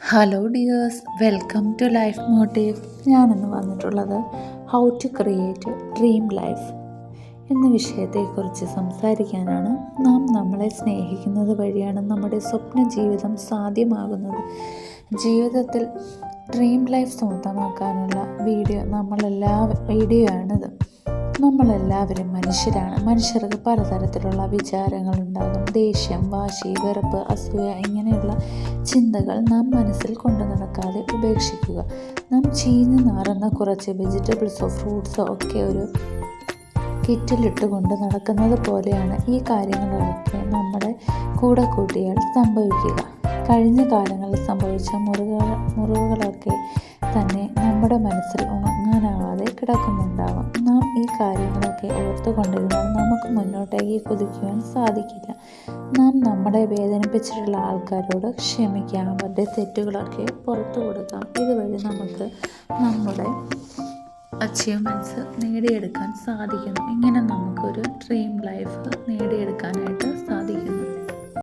Hello dears, welcome to life motive. ഞാനിന്ന് വന്നിട്ടുള്ളത് how to create dream life എന്ന വിഷയത്തെക്കുറിച്ച് സംസാരിക്കാനാണ്. നാം നമ്മളെ സ്നേഹിക്കുന്നത് വഴിയാണ് നമ്മുടെ സ്വപ്ന ജീവിതം സാധ്യമാകുന്നത്. ജീവിതത്തിൽ ഡ്രീം ലൈഫ് സ്വന്തമാക്കാനുള്ള വീഡിയോ ആണിത്. നമ്മളെല്ലാവരും മനുഷ്യരാണ്. മനുഷ്യർക്ക് പലതരത്തിലുള്ള വിചാരങ്ങളുണ്ടാകും. ദേഷ്യം, വാശി, വെറുപ്പ്, അസൂയ ഇങ്ങനെയുള്ള ചിന്തകൾ നാം മനസ്സിൽ കൊണ്ടു നടക്കാതെ ഉപേക്ഷിക്കുക. നാം ചീഞ്ഞു നാറുന്ന കുറച്ച് വെജിറ്റബിൾസോ ഫ്രൂട്ട്സോ ഒക്കെ ഒരു കിറ്റിലിട്ട് കൊണ്ട് നടക്കുന്നത് പോലെയാണ് ഈ കാര്യങ്ങളൊക്കെ നമ്മുടെ കൂടെ കൂട്ടിയാൽ സംഭവിക്കുക. കഴിഞ്ഞ കാലങ്ങളിൽ സംഭവിച്ച മുറിവുകളൊക്കെ തന്നെ നമ്മുടെ മനസ്സിൽ ഉണങ്ങാനാവാതെ കിടക്കുന്നുണ്ടാവാം. നാം ഈ കാര്യങ്ങളൊക്കെ ഓർത്തുകൊണ്ടിരുന്നാൽ നമുക്ക് മുന്നോട്ടേക്ക് കുതിക്കുവാൻ സാധിക്കില്ല. നാം നമ്മളെ വേദനിപ്പിച്ചിട്ടുള്ള ആൾക്കാരോട് ക്ഷമിക്കാം, അവരുടെ തെറ്റുകളൊക്കെ പുറത്തു കൊടുക്കാം. ഇതുവഴി നമുക്ക് നമ്മുടെ അച്ചീവ്മെൻറ്റ്സ് നേടിയെടുക്കാൻ സാധിക്കുന്നു. ഇങ്ങനെ നമുക്കൊരു ഡ്രീം ലൈഫ് നേടിയെടുക്കാനായിട്ട് സാധിക്കും.